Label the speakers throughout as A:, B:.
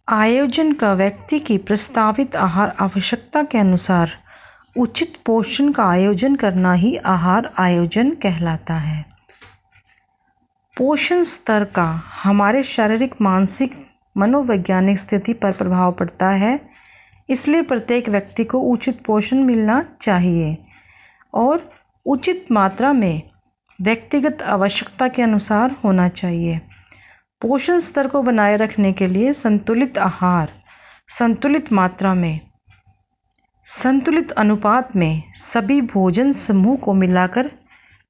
A: आयोजन का व्यक्ति की प्रस्तावित आहार आवश्यकता के अनुसार उचित पोषण का आयोजन करना ही आहार आयोजन कहलाता है। पोषण स्तर का हमारे शारीरिक, मानसिक, मनोवैज्ञानिक स्थिति पर प्रभाव पड़ता है, इसलिए प्रत्येक व्यक्ति को उचित पोषण मिलना चाहिए और उचित मात्रा में व्यक्तिगत आवश्यकता के अनुसार होना चाहिए। पोषण स्तर को बनाए रखने के लिए संतुलित आहार, संतुलित मात्रा में, संतुलित अनुपात में सभी भोजन समूह को मिलाकर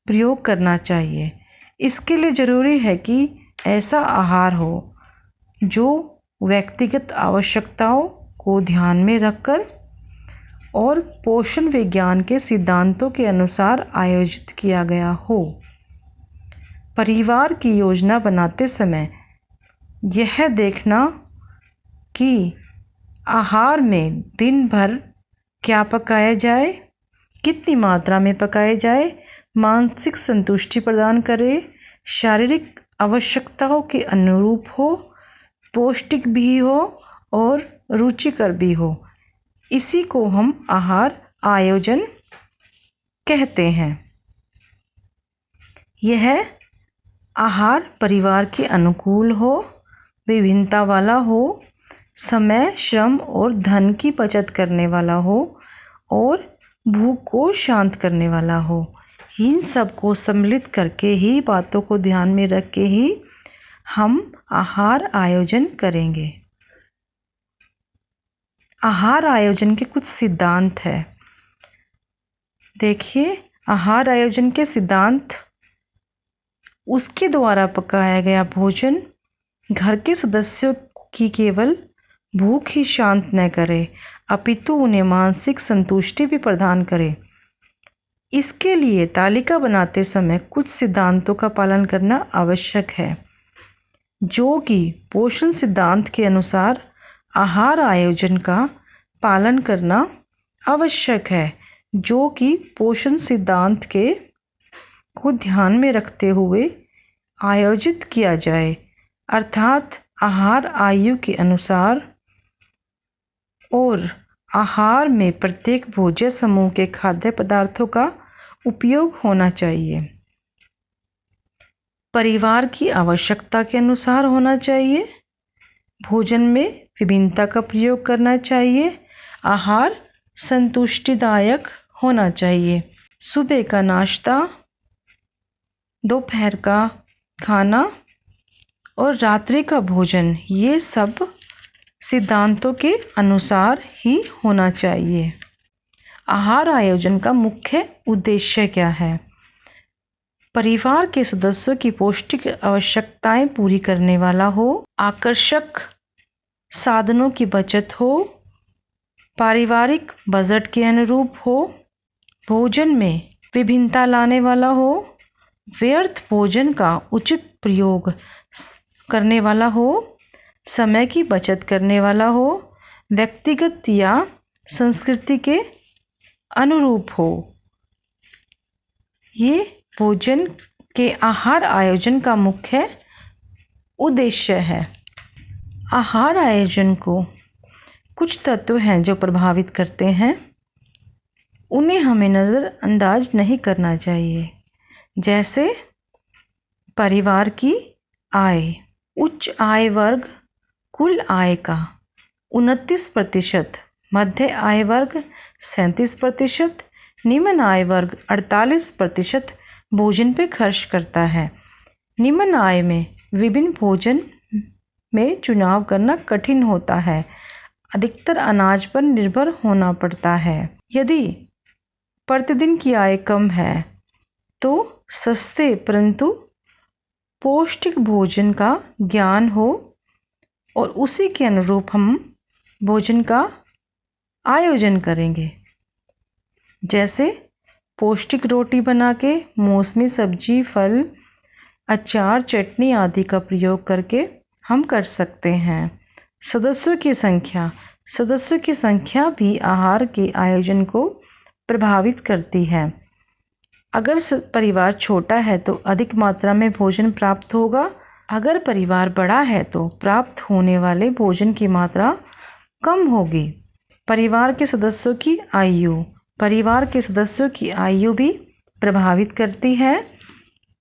A: प्रयोग करना चाहिए। इसके लिए ज़रूरी है कि ऐसा आहार हो जो व्यक्तिगत आवश्यकताओं को ध्यान में रखकर और पोषण विज्ञान के सिद्धांतों के अनुसार आयोजित किया गया हो। परिवार की योजना बनाते समय यह देखना कि आहार में दिन भर क्या पकाया जाए, कितनी मात्रा में पकाया जाए, मानसिक संतुष्टि प्रदान करे, शारीरिक आवश्यकताओं के अनुरूप हो, पौष्टिक भी हो और रुचिकर भी हो। इसी को हम आहार आयोजन कहते हैं। यह आहार परिवार के अनुकूल हो, विभिन्नता वाला हो, समय, श्रम और धन की बचत करने वाला हो और भूख को शांत करने वाला हो। इन सब को सम्मिलित करके ही, बातों को ध्यान में रख के ही हम आहार आयोजन करेंगे। आहार आयोजन के कुछ सिद्धांत हैं। देखिए, आहार आयोजन के सिद्धांत: उसके द्वारा पकाया गया भोजन घर के सदस्यों की केवल भूख ही शांत न करे, अपितु उन्हें मानसिक संतुष्टि भी प्रदान करे। इसके लिए तालिका बनाते समय कुछ सिद्धांतों का पालन करना आवश्यक है, जो कि पोषण सिद्धांत के अनुसार आहार आयोजन का पालन करना आवश्यक है, जो कि पोषण सिद्धांत के को ध्यान में रखते हुए आयोजित किया जाए, अर्थात आहार आयु के अनुसार और आहार में प्रत्येक भोज्य समूह के खाद्य पदार्थों का उपयोग होना चाहिए। परिवार की आवश्यकता के अनुसार होना चाहिए। भोजन में विभिन्नता का प्रयोग करना चाहिए। आहार संतुष्टिदायक होना चाहिए। सुबह का नाश्ता, दोपहर का खाना और रात्रि का भोजन, ये सब सिद्धांतों के अनुसार ही होना चाहिए। आहार आयोजन का मुख्य उद्देश्य क्या है? परिवार के सदस्यों की पौष्टिक आवश्यकताएं पूरी करने वाला हो, आकर्षक साधनों की बचत हो, पारिवारिक बजट के अनुरूप हो, भोजन में विभिन्नता लाने वाला हो, व्यर्थ भोजन का उचित प्रयोग करने वाला हो, समय की बचत करने वाला हो, व्यक्तिगत या संस्कृति के अनुरूप हो। ये भोजन के आहार आयोजन का मुख्य उद्देश्य है। आहार आयोजन को कुछ तत्व हैं जो प्रभावित करते हैं, उन्हें हमें नज़रअंदाज नहीं करना चाहिए। जैसे परिवार की आय, उच्च आय वर्ग कुल आय का 29%, मध्य आय वर्ग 37%, निम्न आय वर्ग 48% भोजन पे खर्च करता है। निम्न आय में विभिन्न भोजन में चुनाव करना कठिन होता है, अधिकतर अनाज पर निर्भर होना पड़ता है। यदि प्रतिदिन की आय कम है तो सस्ते परंतु पौष्टिक भोजन का ज्ञान हो और उसी के अनुरूप हम भोजन का आयोजन करेंगे। जैसे पौष्टिक रोटी बना के मौसमी सब्जी, फल, अचार, चटनी आदि का प्रयोग करके हम कर सकते हैं। सदस्यों की संख्या भी आहार के आयोजन को प्रभावित करती है। अगर परिवार छोटा है तो अधिक मात्रा में भोजन प्राप्त होगा अगर परिवार बड़ा है तो प्राप्त होने वाले भोजन की मात्रा कम होगी। परिवार के सदस्यों की आयु भी प्रभावित करती है।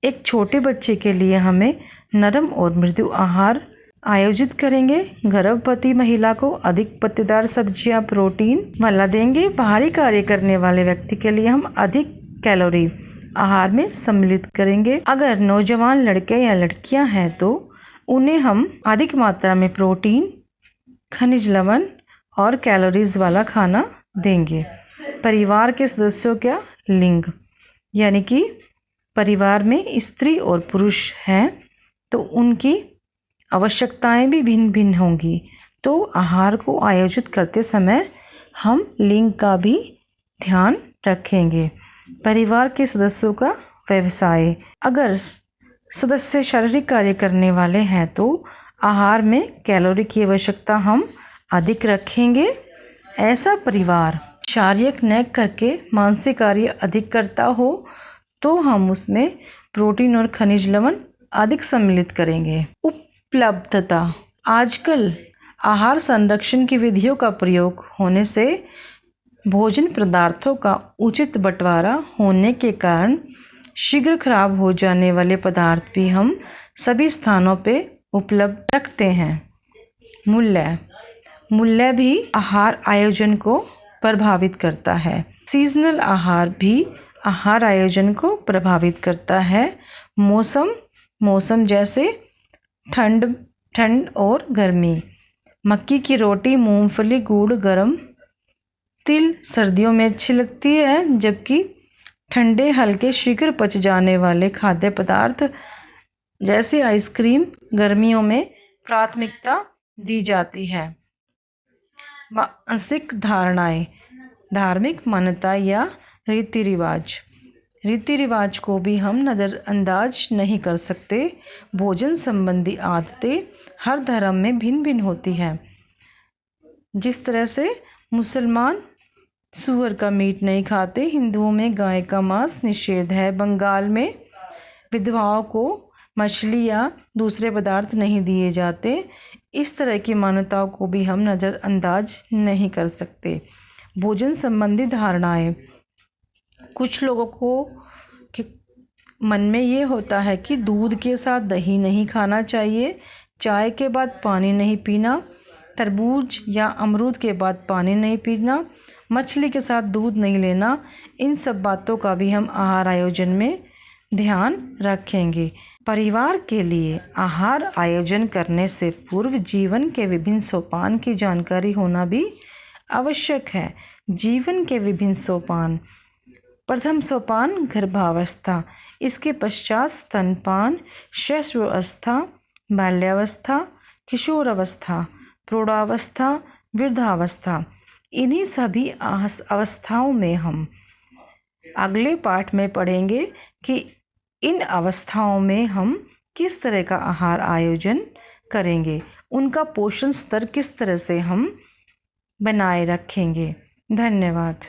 A: एक छोटे बच्चे के लिए हमें नरम और मृदु आहार आयोजित करेंगे। गर्भवती महिला को अधिक पत्तेदार सब्जियां प्रोटीन वाला देंगे। बाहरी कार्य करने वाले व्यक्ति के लिए हम अधिक कैलोरी आहार में सम्मिलित करेंगे। अगर नौजवान लड़के या लड़कियां हैं तो उन्हें हम अधिक मात्रा में प्रोटीन, खनिज लवण और कैलोरीज वाला खाना देंगे। परिवार के सदस्यों का लिंग, यानी कि परिवार में स्त्री और पुरुष हैं तो उनकी आवश्यकताएं भी भिन्न भिन्न होंगी। तो आहार को आयोजित करते समय हम लिंग का भी ध्यान रखेंगे। परिवार के सदस्यों का व्यवसाय, अगर सदस्य शारीरिक कार्य करने वाले हैं तो आहार में कैलोरी की आवश्यकता हम अधिक रखेंगे। ऐसा परिवार शारीरिक न करके मानसिक कार्य अधिक करता हो तो हम उसमें प्रोटीन और खनिज लवण अधिक सम्मिलित करेंगे। उपलब्धता, आजकल आहार संरक्षण की विधियों का प्रयोग होने से भोजन पदार्थों का उचित बंटवारा होने के कारण शीघ्र खराब हो जाने वाले पदार्थ भी हम सभी स्थानों पे उपलब्ध रखते हैं। मूल्य भी आहार आयोजन को प्रभावित करता है। सीजनल आहार भी आहार आयोजन को प्रभावित करता है। मौसम जैसे ठंड और गर्मी। मक्की की रोटी, मूंगफली, गुड़, गरम तिल सर्दियों में अच्छी लगती है, जबकि ठंडे, हल्के, शीघ्र पच जाने वाले खाद्य पदार्थ जैसे आइसक्रीम गर्मियों में प्राथमिकता दी जाती है। मानसिक धारणाएं, धार्मिक मान्यता या रीति रिवाज को भी हम नज़रअंदाज नहीं कर सकते। भोजन संबंधी आदतें हर धर्म में भिन्न भिन्न होती हैं। जिस तरह से मुसलमान सूअर का मीट नहीं खाते, हिंदुओं में गाय का मांस निषेध है, बंगाल में विधवाओं को मछली या दूसरे पदार्थ नहीं दिए जाते। इस तरह की मान्यताओं को भी हम नज़रअंदाज नहीं कर सकते। भोजन संबंधी धारणाएं, कुछ लोगों को के मन में ये होता है कि दूध के साथ दही नहीं खाना चाहिए, चाय के बाद पानी नहीं पीना, तरबूज या अमरूद के बाद पानी नहीं पीना, मछली के साथ दूध नहीं लेना। इन सब बातों का भी हम आहार आयोजन में ध्यान रखेंगे। परिवार के लिए आहार आयोजन करने से पूर्व जीवन के विभिन्न सोपान की जानकारी होना भी आवश्यक है। जीवन के विभिन्न सोपान, प्रथम सोपान गर्भावस्था, इसके पश्चात स्तनपान, शैशवावस्था, बाल्यावस्था, किशोरावस्था, प्रौढ़ावस्था, वृद्धावस्था। इन्हीं सभी अवस्थाओं में हम अगले पाठ में पढ़ेंगे कि इन अवस्थाओं में हम किस तरह का आहार आयोजन करेंगे, उनका पोषण स्तर किस तरह से हम बनाए रखेंगे। धन्यवाद।